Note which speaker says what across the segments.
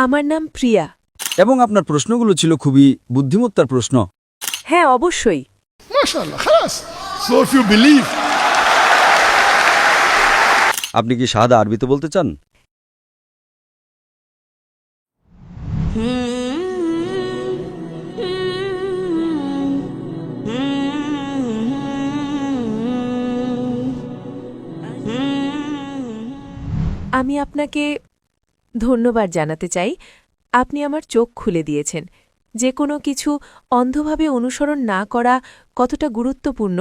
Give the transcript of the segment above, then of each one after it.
Speaker 1: আমার নাম প্রিয়া।
Speaker 2: এবং আপনার প্রশ্নগুলো ছিল খুবই বুদ্ধিমত্তার প্রশ্ন।
Speaker 1: হ্যাঁ, অবশ্যই।
Speaker 3: MashaAllah, khalas. So if you believe,
Speaker 2: আপনি কি শাহাদা আরবিতে বলতে চান?
Speaker 1: আমি আপনাকে ধন্যবাদ জানাতে চাই। আপনি আমার চোখ খুলে দিয়েছেন। যে কোনো কিছু অন্ধভাবে অনুসরণ না করা কতটা গুরুত্বপূর্ণ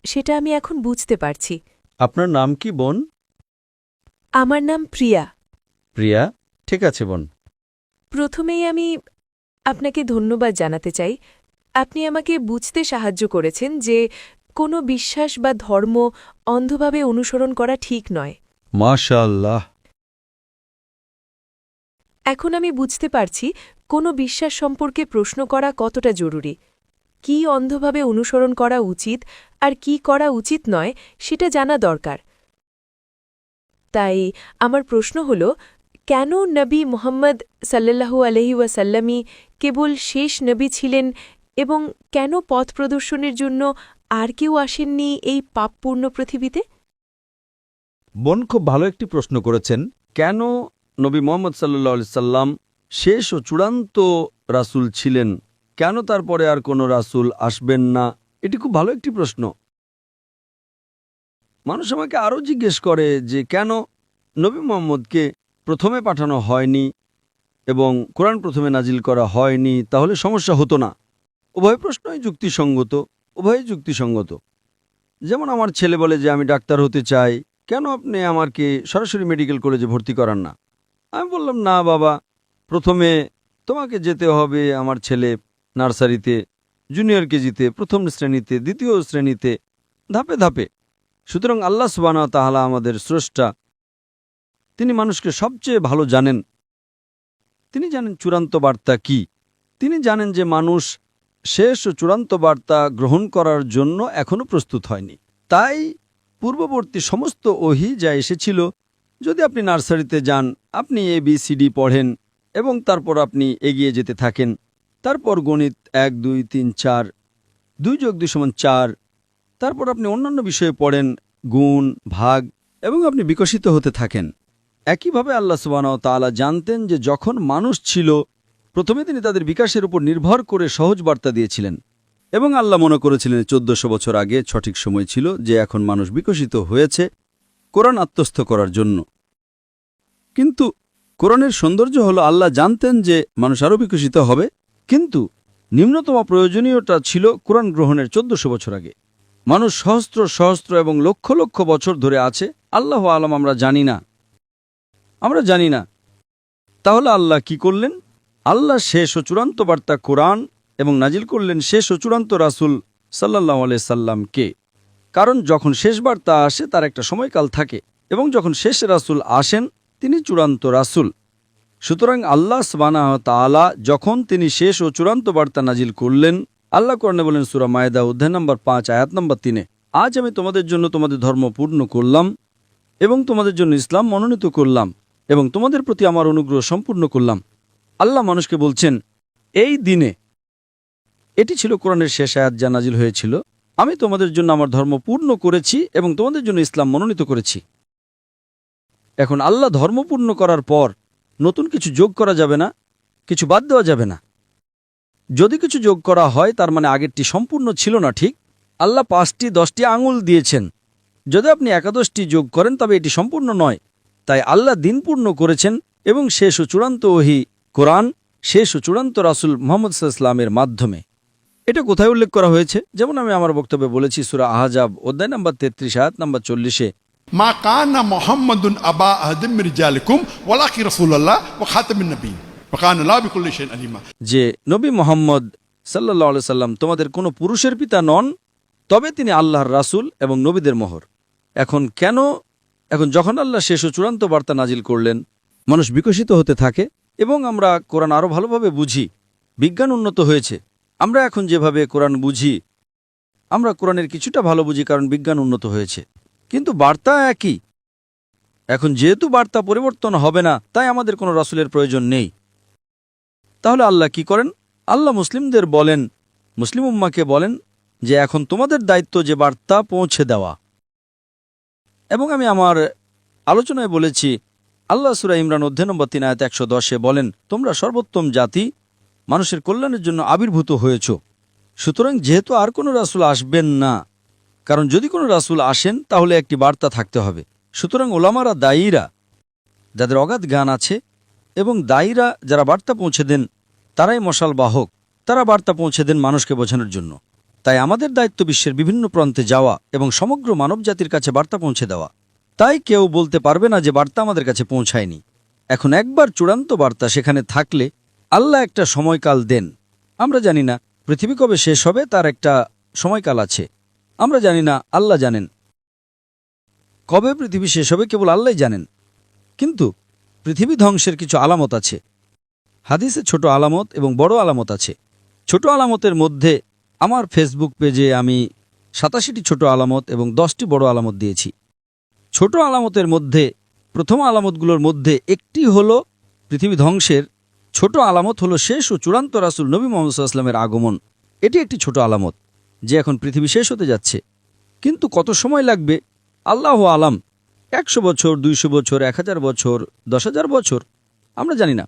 Speaker 1: সেটা আমি এখন বুঝতে পারছি।
Speaker 2: আপনার নাম কি বোন?
Speaker 1: আমার নাম প্রিয়া।
Speaker 2: প্রিয়া, ঠিক আছে বোন।
Speaker 1: প্রথমেই আমি আপনাকে ধন্যবাদ জানাতে চাই। আপনি আমাকে বুঝতে সাহায্য করেছেন যে কোনো বিশ্বাস বা ধর্ম অন্ধভাবে অনুসরণ করা ঠিক নয়।
Speaker 2: মাশাআল্লাহ।
Speaker 1: এখন আমি বুঝতে পারছি কোনো বিশ্বাস সম্পর্কে প্রশ্ন করা কতটা জরুরি। কি অন্ধভাবে অনুসরণ করা উচিত আর কি করা উচিত নয় সেটা জানা দরকার। তাই আমার প্রশ্ন হল, কেন নবী মুহাম্মদ সাল্লাল্লাহু আলাইহি ওয়াসাল্লামই কেবল শেষ নবী ছিলেন এবং কেন পথ প্রদর্শনের জন্য আর কেউ আসেননি এই পাপপূর্ণ পৃথিবীতে?
Speaker 2: বোন খুব ভালো একটি প্রশ্ন করেছেন। কেন নবী মোহাম্মদ সাল্লাল্লাহু আলাইহি সাল্লাম শেষ ও চূড়ান্ত রাসূল ছিলেন, কেন তারপরে আর কোনো রাসূল আসবেন না? এটি খুব ভালো একটি প্রশ্ন। মানুষ আমাকে আরও জিজ্ঞেস করে যে কেন নবী মুহাম্মদকে প্রথমে পাঠানো হয়নি এবং কোরআন প্রথমে নাজিল করা হয়নি, তাহলে সমস্যা হতো না। উভয় প্রশ্নই যুক্তিসঙ্গত, উভয়ই যুক্তিসঙ্গত। যেমন আমার ছেলে বলে যে আমি ডাক্তার হতে চাই, কেন আপনি আমাকে সরাসরি মেডিকেল কলেজে ভর্তি করান না? আমি বললাম, না বাবা, প্রথমে তোমাকে যেতে হবে আমার ছেলে নার্সারিতে, জুনিয়র কেজিতে, প্রথম শ্রেণীতে, দ্বিতীয় শ্রেণীতে, ধাপে ধাপে। সুতরাং আল্লাহ সুবহানাহু ওয়া তাআলা আমাদের স্রষ্টা, তিনি মানুষকে সবচেয়ে ভালো জানেন। তিনি জানেন চূড়ান্ত বার্তা কি। তিনি জানেন যে মানুষ শেষ ও চূড়ান্ত বার্তা গ্রহণ করার জন্য এখনও প্রস্তুত হয়নি। তাই পূর্ববর্তী সমস্ত ওহী যা এসেছিল, যদি আপনি নার্সারিতে যান, আপনি ABCD পড়েন এবং তারপর আপনি এগিয়ে যেতে থাকেন, তারপর গণিত 1 2 3 4, 2 + 2 = 4, তারপর আপনি অন্যান্য বিষয়ে পড়েন, গুণ, ভাগ, এবং আপনি বিকশিত হতে থাকেন। একইভাবে আল্লাহ সুবহানাহু ওয়া তাআলা জানতেন যে যখন মানুষ ছিল, প্রথমে তিনি তাদের বিকাশের উপর নির্ভর করে সহজ বার্তা দিয়েছিলেন এবং আল্লাহ মনে করেছিলেন 1400 বছর আগে সঠিক সময় ছিল যে এখন মানুষ বিকশিত হয়েছে কোরআন আত্মস্থ করার জন্য। কিন্তু কোরআনের সৌন্দর্য হলো আল্লাহ জানতেন যে মানুষ আরও বিকশিত হবে, কিন্তু নিম্নতম প্রয়োজনীয়তা ছিল কোরআন গ্রহণের 1400 বছর আগে। মানুষ সহস্র সহস্র এবং লক্ষ লক্ষ বছর ধরে আছে, আল্লাহ আলম আমরা জানি না। তাহলে আল্লাহ কি করলেন? আল্লাহ শেষ ও চূড়ান্ত বার্তা কোরআন এবং নাজিল করলেন শেষ ও চূড়ান্ত রাসূল সাল্লাল্লাহু আলাইহি সাল্লামকে। কারণ যখন শেষ বার্তা আসে তার একটা সময়কাল থাকে, এবং যখন শেষ রাসূল আসেন তিনি চূড়ান্ত রাসূল। সুতরাং আল্লাহ সুবহানাহু ওয়া তাআলা যখন তিনি শেষ ও চূড়ান্ত বার্তা নাজিল করলেন, আল্লাহ কোরআনে বলেন সূরা মায়েদা অধ্যায় নম্বর 5 আয়াত নম্বর 3, আজ আমি তোমাদের জন্য তোমাদের ধর্ম পূর্ণ করলাম এবং তোমাদের জন্য ইসলাম মনোনীত করলাম এবং তোমাদের প্রতি আমার অনুগ্রহ সম্পূর্ণ করলাম। আল্লাহ মানুষকে বলছেন এই দিনে, এটি ছিল কোরআনের শেষ আয়াত যা নাজিল হয়েছিল, আমি তোমাদের জন্য আমার ধর্ম পূর্ণ করেছি এবং তোমাদের জন্য ইসলাম মনোনীত করেছি। এখন আল্লাহ ধর্ম পূর্ণ করার পর নতুন কিছু যোগ করা যাবে না, কিছু বাদ দেওয়া যাবে না। যদি কিছু যোগ করা হয় তার মানে আগেরটি সম্পূর্ণ ছিল না। ঠিক আল্লাহ 5টি 10টি আঙুল দিয়েছেন, যদি আপনি একাদশটি যোগ করেন তবে এটি সম্পূর্ণ নয়। তাই আল্লাহ দিন পূর্ণ করেছেন এবং শেষ ও চূড়ান্ত ওহী কোরআন, শেষ ও চূড়ান্ত রাসূল মুহাম্মদ সাল্লাল্লাহু আলাইহি ওয়াসাল্লামের মাধ্যমে। এটা কোথায় উল্লেখ করা হয়েছে? যেমন আমি আমার বক্তব্যে বলেছি সূরা আহজাব অধ্যায় নম্বর 33 আয়াত নম্বর 40-এ,
Speaker 3: মা কানা মুহাম্মাদুন আবা আহাদিম মির রিজালিকুম ওয়ালাকি রাসূলুল্লাহ ওয়া খাতামুন নবিয়্যিন ওয়া কানা আল্লাহু বিকুল্লি শাইইন আলিমা। যে
Speaker 2: নবী মুহাম্মদ সাল্লাল্লাহু আলাইহি সাল্লাম তোমাদের কোনো পুরুষের পিতা নন, তবে তিনি আল্লাহর রাসূল এবং নবীদের মোহর। এখন যখন আল্লাহ শেষ ও চূড়ান্ত বার্তা নাজিল করলেন, মানুষ বিকশিত হতে থাকে এবং আমরা কোরআন আরও ভালোভাবে বুঝি। বিজ্ঞান উন্নত হয়েছে, আমরা এখন যেভাবে কোরআন বুঝি, আমরা কোরআনের কিছুটা ভালো বুঝি কারণ বিজ্ঞান উন্নত হয়েছে, কিন্তু বার্তা একই। এখন যেহেতু বার্তা পরিবর্তন হবে না, তাই আমাদের কোনো রাসূলের প্রয়োজন নেই। তাহলে আল্লাহ কি করেন? আল্লাহ মুসলিমদের বলেন, মুসলিম উম্মাকে বলেন যে এখন তোমাদের দায়িত্ব যে বার্তা পৌঁছে দেওয়া। এবং আমি আমার আলোচনায় বলেছি, আল্লাহ সূরা ইমরান অধ্যায় নম্বর 3 আয়াত 110 বলেন, তোমরা সর্বোত্তম জাতি, মানুষের কল্যাণের জন্য আবির্ভূত হয়েছ। সুতরাং যেহেতু আর কোনো রাসূল আসবেন না, কারণ যদি কোনো রাসূল আসেন তাহলে একটি বার্তা থাকতে হবে। সুতরাং ওলামারা, দায়ীরা, যাদের অগাধ জ্ঞান আছে, এবং দায়ীরা যারা বার্তা পৌঁছে দেন, তারাই মশাল বাহক। তারা বার্তা পৌঁছে দেন মানুষকে বোঝানোর জন্য। তাই আমাদের দায়িত্ব বিশ্বের বিভিন্ন প্রান্তে যাওয়া এবং সমগ্র মানবজাতির কাছে বার্তা পৌঁছে দেওয়া। তাই কেউ বলতে পারবে না যে বার্তা আমাদের কাছে পৌঁছায়নি। এখন একবার চূড়ান্ত বার্তা সেখানে থাকলে আল্লাহ একটা সময়কাল দেন। আমরা জানি না পৃথিবী কবে শেষ হবে, তার একটা সময়কাল আছে। আমরা জানি না, আল্লাহ জানেন। কবে পৃথিবী শেষ হবে কেবল আল্লাহই জানেন। কিন্তু পৃথিবী ধ্বংসের কিছু আলামত আছে। হাদিসে ছোট আলামত এবং বড় আলামত আছে। ছোট আলামতের মধ্যে আমার ফেসবুক পেজে আমি 87টি ছোট আলামত এবং 10টি বড় আলামত দিয়েছি। ছোট আলামতের মধ্যে প্রথম আলামতগুলোর মধ্যে একটি হলো পৃথিবী ধ্বংসের। ছোট আলামত হলো শেষ ও চূড়ান্ত রাসূল নবী মুহাম্মদ সাল্লাল্লাহু আলাইহি ওয়াসাল্লামের আগমন। এটি একটি ছোট আলামত যে এখন পৃথিবী শেষ হতে যাচ্ছে। কিন্তু কত সময় লাগবে আল্লাহু আলাম। 100 বছর, 200 বছর, 1000 বছর, 10,000 বছর, আমরা জানি না।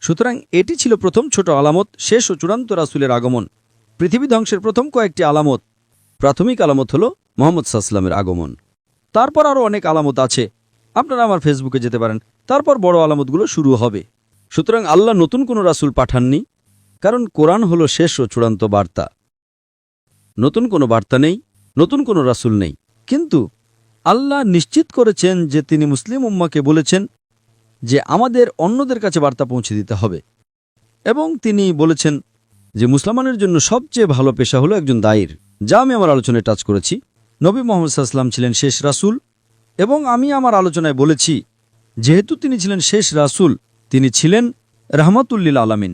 Speaker 2: সুতরাং এটি ছিল প্রথম ছোট আলামত, শেষ ও চূড়ান্ত রাসূলের আগমন। পৃথিবী ধ্বংসের প্রথম কয়েকটি আলামত, প্রাথমিক আলামত হলো মুহাম্মদ সাল্লাল্লাহু আলাইহি ওয়াসাল্লামের আগমন। তারপর আরও অনেক আলামত আছে, আপনারা আমার ফেসবুকে যেতে পারেন। তারপর বড় আলামতগুলো শুরু হবে। সুতরাং আল্লাহ নতুন কোনো রাসূল পাঠাননি, কারণ কোরআন হলো শেষ ও চূড়ান্ত বার্তা। নতুন কোনো বার্তা নেই, নতুন কোনো রাসূল নেই। কিন্তু আল্লাহ নিশ্চিত করেছেন যে তিনি মুসলিম উম্মাকে বলেছেন যে আমাদের অন্যদের কাছে বার্তা পৌঁছে দিতে হবে। এবং তিনি বলেছেন যে মুসলমানের জন্য সবচেয়ে ভালো পেশা হলো একজন দায়ীর, যা আমি আমার আলোচনায় টাচ করেছি। নবী মুহাম্মদ সাল্লাল্লাহু আলাইহি ওয়াসাল্লাম ছিলেন শেষ রাসূল, এবং আমি আমার আলোচনায় বলেছি যেহেতু তিনি ছিলেন শেষ রাসূল, তিনি ছিলেন রাহমাতুল লিল আলামিন।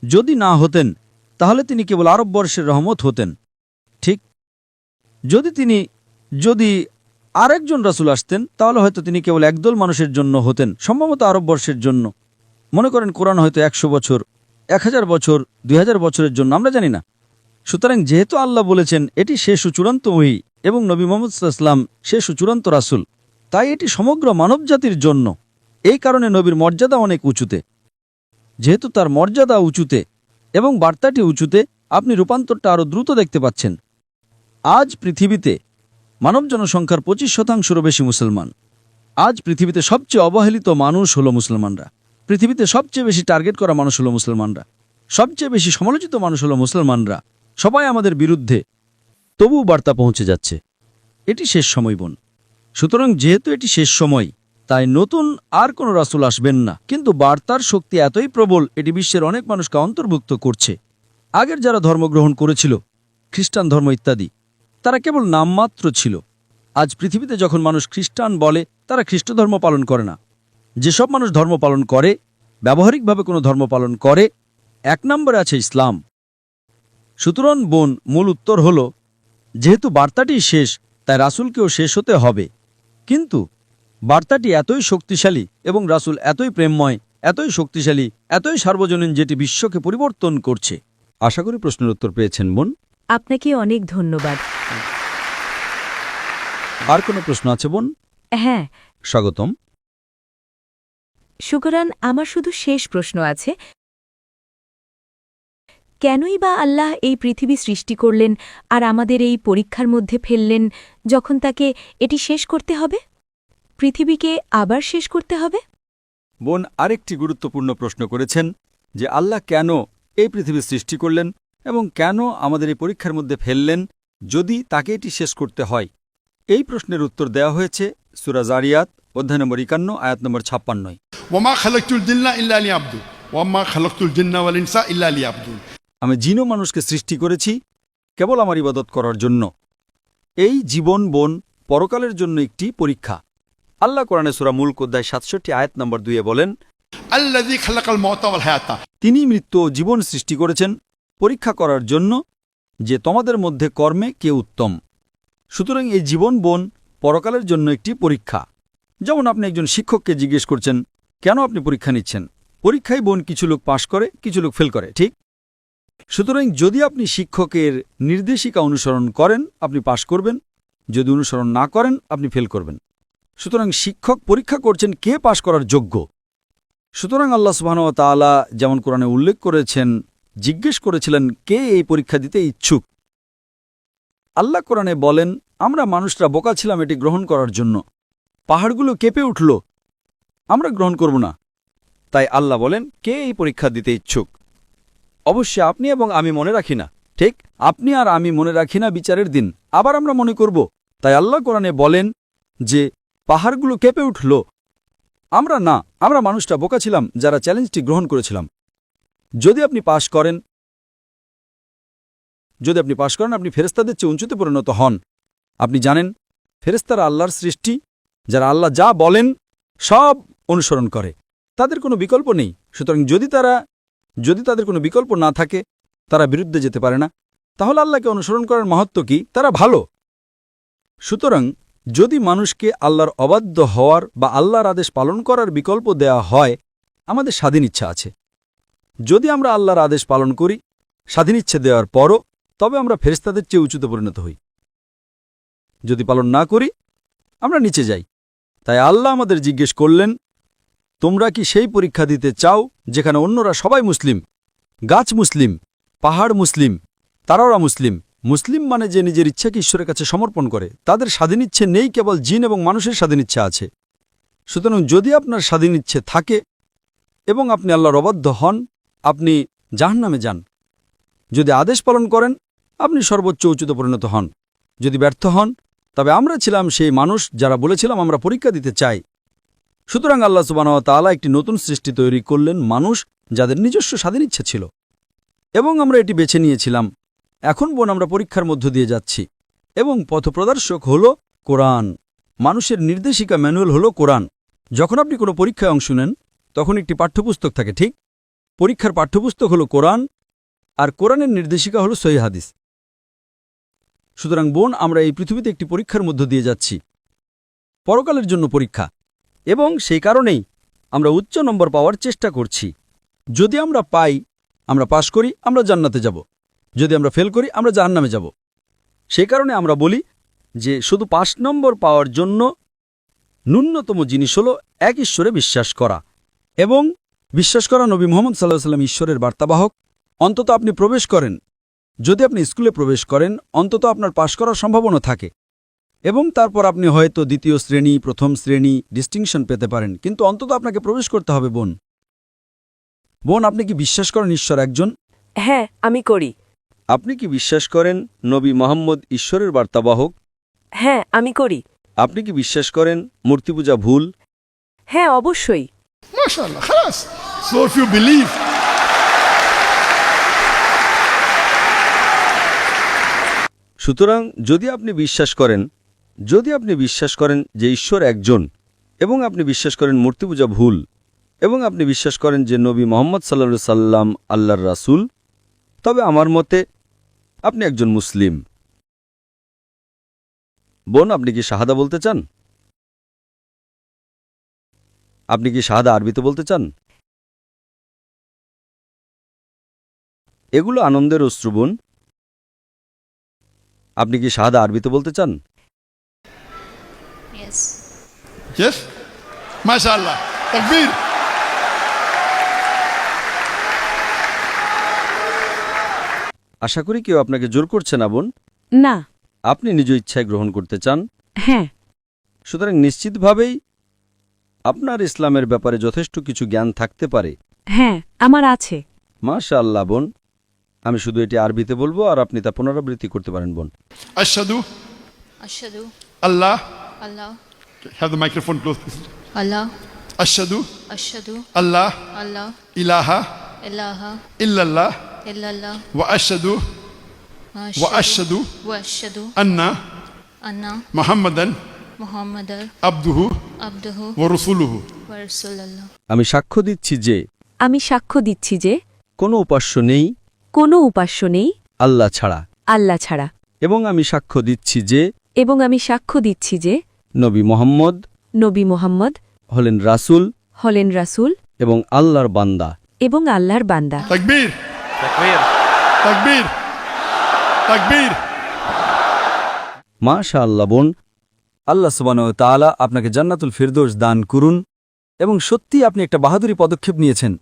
Speaker 2: যদি না হতেন তাহলে তিনি কেবল আরববর্ষের রহমত হতেন। ঠিক, যদি আরেকজন রাসূল আসতেন তাহলে হয়তো তিনি কেবল একদল মানুষের জন্য হতেন, সম্ভবত আরববর্ষের জন্য। মনে করেন কোরআন হয়তো 100 বছর, 1000 বছর, 2000 বছরের জন্য, আমরা জানি না। সুতরাং যেহেতু আল্লাহ বলেছেন এটি শেষ ও চূড়ান্ত ওহী এবং নবী মুহাম্মদ সাল্লাল্লাহু আলাইহি ওয়াসাল্লাম শেষ ও চূড়ান্ত রাসূল, তাই এটি সমগ্র মানবজাতির জন্য। এই কারণে নবীর মর্যাদা অনেক উঁচুতে। যেহেতু তার মর্যাদা উঁচুতে এবং বার্তাটি উঁচুতে, আপনি রূপান্তরটা আরও দ্রুত দেখতে পাচ্ছেন। আজ পৃথিবীতে মানব জনসংখ্যার 25%-রও বেশি মুসলমান। আজ পৃথিবীতে সবচেয়ে অবহেলিত মানুষ হলো মুসলমানরা। পৃথিবীতে সবচেয়ে বেশি টার্গেট করা মানুষ হলো মুসলমানরা। সবচেয়ে বেশি সমালোচিত মানুষ হলো মুসলমানরা। সবাই আমাদের বিরুদ্ধে, তবুও বার্তা পৌঁছে যাচ্ছে। এটি শেষ সময় বোন। সুতরাং যেহেতু এটি শেষ সময়, তাই নতুন আর কোনো রাসূল আসবেন না। কিন্তু বার্তার শক্তি এতই প্রবল, এটি বিশ্বের অনেক মানুষকে অন্তর্ভুক্ত করছে। আগের যারা ধর্মগ্রহণ করেছিল, খ্রিস্টান ধর্ম ইত্যাদি, তারা কেবল নামমাত্র ছিল। আজ পৃথিবীতে যখন মানুষ খ্রিস্টান বলে, তারা খ্রিস্ট ধর্ম পালন করে না। যেসব মানুষ ধর্ম পালন করে, ব্যবহারিকভাবে কোনো ধর্ম পালন করে, 1 নম্বরে আছে ইসলাম। সুতরাং বোন, মূল উত্তর হল যেহেতু বার্তাটি শেষ, তাই রাসূলকেও শেষ হতে হবে। কিন্তু বার্তাটি এতই শক্তিশালী এবং রাসূল এতই প্রেমময়, এতই শক্তিশালী, এতই সার্বজনীন, যেটি বিশ্বকে পরিবর্তন করছে। আশা করি প্রশ্নের উত্তর পেয়েছেন বোন।
Speaker 1: আপনাকে অনেক ধন্যবাদ।
Speaker 2: আর কোনো প্রশ্ন আছে বোন?
Speaker 1: হ্যাঁ,
Speaker 2: স্বাগতম।
Speaker 1: শুকরান। আমার শুধু শেষ প্রশ্ন আছে, কেনই বা আল্লাহ এই পৃথিবী সৃষ্টি করলেন আর আমাদের এই পরীক্ষার মধ্যে ফেললেন, যখন তাকে এটি শেষ করতে হবে, পৃথিবীকে আবার শেষ করতে হবে?
Speaker 2: বোন আরেকটি গুরুত্বপূর্ণ প্রশ্ন করেছেন যে আল্লাহ কেন এই পৃথিবী সৃষ্টি করলেন এবং কেন আমাদের এই পরীক্ষার মধ্যে ফেললেন যদি তাকে এটি শেষ করতে হয়। এই প্রশ্নের উত্তর দেওয়া হয়েছে সূরা যারিয়াত অধ্যায় নম্বর 51 আয়াত নম্বর 56।
Speaker 3: ওয়ামা খালাকতুল জিন্না ইল্লা লিয়াবুদুন ওয়ামা খালাকতুল জিন্না ওয়াল ইনসা ইল্লা লিয়াবুদুন।
Speaker 2: আমি জিন ও মানুষকে সৃষ্টি করেছি কেবল আমার ইবাদত করার জন্য। এই জীবন বোন পরকালের জন্য একটি পরীক্ষা। আল্লাহ কোরআনে সূরা মুলক অধ্যায় 67 আয়াত নম্বর 2 বলেন,
Speaker 3: আল্লাযী খালাকাল মাউতা ওয়াল হায়াতা।
Speaker 2: তিনি মৃত্যু ও জীবন সৃষ্টি করেছেন পরীক্ষা করার জন্য যে তোমাদের মধ্যে কর্মে কে উত্তম। সুতরাং এই জীবন বোন পরকালের জন্য একটি পরীক্ষা। যেমন আপনি একজন শিক্ষককে জিজ্ঞেস করছেন, কেন আপনি পরীক্ষা নিচ্ছেন? পরীক্ষায় বোন কিছু লোক পাশ করে, কিছু লোক ফেল করে, ঠিক? সুতরাং যদি আপনি শিক্ষকের নির্দেশিকা অনুসরণ করেন আপনি পাশ করবেন, যদি অনুসরণ না করেন আপনি ফেল করবেন। সুতরাং শিক্ষক পরীক্ষা করছেন কে পাশ করার যোগ্য। সুতরাং আল্লাহ সুবহানাহু ওয়া তাআলা যেমন কোরআনে উল্লেখ করেছেন, জিজ্ঞেস করেছিলেন কে এই পরীক্ষা দিতে ইচ্ছুক। আল্লাহ কোরআনে বলেন, আমরা মানুষরা বোকা ছিলাম এটি গ্রহণ করার জন্য, পাহাড়গুলো কেঁপে উঠল, আমরা গ্রহণ করব না। তাই আল্লাহ বলেন, কে এই পরীক্ষা দিতে ইচ্ছুক। অবশ্যই আপনি এবং আমি মনে রাখি না, ঠিক? আপনি আর আমি মনে রাখি না বিচারের দিন, আবার আমরা মনে করব। তাই আল্লাহ কোরআনে বলেন যে পাহাড়গুলো কেঁপে উঠল, আমরা না, আমরা মানুষটা বোকা ছিলাম যারা চ্যালেঞ্জটি গ্রহণ করেছিলাম। যদি আপনি পাশ করেন আপনি ফেরেশতাদের চেয়ে উঁচুতে পরিণত হন। আপনি জানেন ফেরেশতারা আল্লাহর সৃষ্টি, যারা আল্লাহ যা বলেন সব অনুসরণ করে, তাদের কোনো বিকল্প নেই। সুতরাং যদি তাদের কোনো বিকল্প না থাকে, তারা বিরুদ্ধে যেতে পারে না, তাহলে আল্লাহকে অনুসরণ করার মাহাত্ম্য কি? তারা ভালো। সুতরাং যদি মানুষকে আল্লাহর অবাধ্য হওয়ার বা আল্লাহর আদেশ পালন করার বিকল্প দেয়া হয়, আমাদের স্বাধীন ইচ্ছা আছে। যদি আমরা আল্লাহর আদেশ পালন করি স্বাধীন ইচ্ছে দেওয়ার পরও, তবে আমরা ফেরেশতাদের চেয়ে উঁচুতে পরিণত হই। যদি পালন না করি আমরা নিচে যাই। তাই আল্লাহ আমাদের জিজ্ঞেস করলেন, তোমরা কি সেই পরীক্ষা দিতে চাও যেখানে অন্যরা সবাই মুসলিম, গাছ মুসলিম, পাহাড় মুসলিম, তারাওরা মুসলিম? মুসলিম মানে যে নিজের ইচ্ছাকে ঈশ্বরের কাছে সমর্পণ করে, তাদের স্বাধীন ইচ্ছে নেই, কেবল জিন এবং মানুষের স্বাধীন ইচ্ছা আছে। সুতরাং যদি আপনার স্বাধীন ইচ্ছে থাকে এবং আপনি আল্লাহর অবাধ্য হন, আপনি জাহান্নামে যান। যদি আদেশ পালন করেন আপনি সর্বোচ্চ উচ্চতে পরিণত হন। যদি ব্যর্থ হন, তবে আমরা ছিলাম সেই মানুষ যারা বলেছিলাম আমরা পরীক্ষা দিতে চাই। সুতরাং আল্লাহ সুবহানাহু ওয়া তাআলা একটি নতুন সৃষ্টি তৈরি করলেন, মানুষ যাদের নিজস্ব স্বাধীন ইচ্ছে ছিল, এবং আমরা এটি বেছে নিয়েছিলাম। এখন বোন আমরা পরীক্ষার মধ্য দিয়ে যাচ্ছি, এবং পথপ্রদর্শক হল কোরআন। মানুষের নির্দেশিকা ম্যানুয়াল হল কোরআন। যখন আপনি কোনো পরীক্ষায় অংশ নেন তখন একটি পাঠ্যপুস্তক থাকে, ঠিক? পরীক্ষার পাঠ্যপুস্তক হল কোরআন, আর কোরআনের নির্দেশিকা হল সহিহ হাদিস। সুতরাং বোন আমরা এই পৃথিবীতে একটি পরীক্ষার মধ্য দিয়ে যাচ্ছি, পরকালের জন্য পরীক্ষা, এবং সেই কারণেই আমরা উচ্চ নম্বর পাওয়ার চেষ্টা করছি। যদি আমরা পাই, আমরা পাশ করি, আমরা জান্নাতে যাব। যদি আমরা ফেল করি আমরা জাহান্নামে যাব। সেই কারণে আমরা বলি যে শুধু ৫ নম্বর পাওয়ার জন্য ন্যূনতম জিনিস হল এক ঈশ্বরে বিশ্বাস করা, এবং বিশ্বাস করা নবী মুহাম্মদ সাল্লাল্লাহু আলাইহি ওয়াসাল্লাম ঈশ্বরের বার্তাবাহক। অন্তত আপনি প্রবেশ করেন, যদি আপনি স্কুলে প্রবেশ করেন অন্তত আপনার পাশ করার সম্ভাবনা থাকে, এবং তারপর আপনি হয়তো দ্বিতীয় শ্রেণী, প্রথম শ্রেণী ডিস্টিংশন পেতে পারেন, কিন্তু অন্তত আপনাকে প্রবেশ করতে হবে। বোন আপনি কি বিশ্বাস করেন ঈশ্বর একজন?
Speaker 1: হ্যাঁ, আমি করি।
Speaker 2: আপনি কি বিশ্বাস করেন নবী মুহাম্মদ ঈশ্বরের বার্তাবাহক?
Speaker 1: হ্যাঁ, আমি করি।
Speaker 2: আপনি কি বিশ্বাস করেন মূর্তি পূজা ভুল?
Speaker 1: হ্যাঁ, অবশ্যই।
Speaker 3: MashaAllah, khalas. So if you believe,
Speaker 2: সুতরাং যদি আপনি বিশ্বাস করেন যে ঈশ্বর একজন, এবং আপনি বিশ্বাস করেন মূর্তি পূজা ভুল, এবং আপনি বিশ্বাস করেন যে নবী মুহাম্মদ সাল্লাল্লাহু আলাইহি সাল্লাম আল্লাহর রাসূল, তবে আমার মতে আপনি একজন মুসলিম। বোন আপনি কি শাহাদা বলতে চান? আপনি কি শাহাদা আরবিতে বলতে চান? এগুলো আনন্দের অশ্রু বোন। আপনি কি শাহাদা আরবিতে বলতে চান?
Speaker 4: Yes.
Speaker 3: yes? MashaAllah. Takbir.
Speaker 2: আশা করি কেউ আপনাকে জোর করছে না বোন।
Speaker 1: না।
Speaker 2: আপনি নিজ ইচ্ছায় গ্রহণ করতে চান।
Speaker 1: হ্যাঁ।
Speaker 2: সুতরাং নিশ্চিতভাবেই আপনার ইসলামের ব্যাপারে যথেষ্ট কিছু জ্ঞান থাকতে পারে।
Speaker 1: হ্যাঁ, আমার আছে।
Speaker 2: মাশাআল্লাহ বোন, আমি শুধু এটি আরবিতে বলবো আর আপনি তা পুনরাবৃত্তি করতে পারেন বোন।
Speaker 3: Ashhadu
Speaker 4: Ashhadu
Speaker 3: Allah.
Speaker 4: Allah
Speaker 3: Have the microphone close, please.
Speaker 4: Allah
Speaker 3: Ashhadu
Speaker 4: Ashhadu
Speaker 3: Allah
Speaker 4: Allah
Speaker 3: ilaha
Speaker 4: ilaha
Speaker 3: illallah
Speaker 4: illallah
Speaker 3: wa ashhadu
Speaker 4: wa ashhadu
Speaker 3: anna
Speaker 4: anna
Speaker 3: Muhammadan
Speaker 4: Muhammadar
Speaker 3: abduhu
Speaker 4: abduhu
Speaker 3: wa rasuluhu.
Speaker 4: wa rasulullah.
Speaker 2: আমি সাক্ষ্য দিচ্ছি যে
Speaker 1: আমি সাক্ষ্য দিচ্ছি যে
Speaker 2: কোনো উপাস্য নেই
Speaker 1: কোনো উপাস্য নেই
Speaker 2: আল্লাহ ছাড়া,
Speaker 1: আল্লাহ ছাড়া,
Speaker 2: এবং আমি সাক্ষ্য দিচ্ছি যে
Speaker 1: নবী
Speaker 2: নবী মুহাম্মদ
Speaker 1: মুহাম্মদ
Speaker 2: হলেন রাসূল
Speaker 1: হলেন রাসূল
Speaker 2: এবং আল্লাহর বান্দা।
Speaker 1: এবং আল্লাহর বান্দা।
Speaker 3: तकबीर तकबीर तकबीर
Speaker 2: মাশা আল্লাহ বোন, আল্লাহ সুবহানাহু ওয়া তাআলা আপনাকে জান্নাতুল ফিরদৌস দান করুন এবং সত্যি আপনি একটা বাহাদুরি পদক্ষেপ নিয়েছেন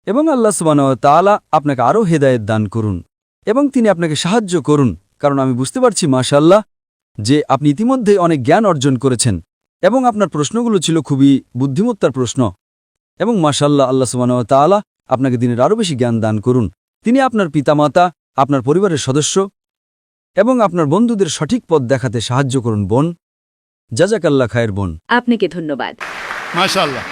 Speaker 2: এবং আল্লাহ সুবহানাহু ওয়া তাআলা আপনাকে আরও হেদায়েত দান করুন এবং তিনি আপনাকে সাহায্য করুন, কারণ আমি বুঝতে পারছি মাশাআল্লাহ যে আপনি ইতিমধ্যে অনেক জ্ঞান অর্জন করেছেন এবং আপনার প্রশ্নগুলো ছিল খুবই বুদ্ধিমত্তার প্রশ্ন এবং মাশাআল্লাহ আল্লাহ সুবহানাহু ওয়া তাআলা আপনাকে দিনের আরও বেশি জ্ঞান দান করুন। তিনি আপনার পিতামাতা, আপনার পরিবারের সদস্য এবং আপনার বন্ধুদের সঠিক পথ দেখাতে সাহায্য করুন বোন। জাযাকাল্লাহ খায়ের বোন।
Speaker 1: আপনাকে ধন্যবাদ।
Speaker 3: माशाल्लाह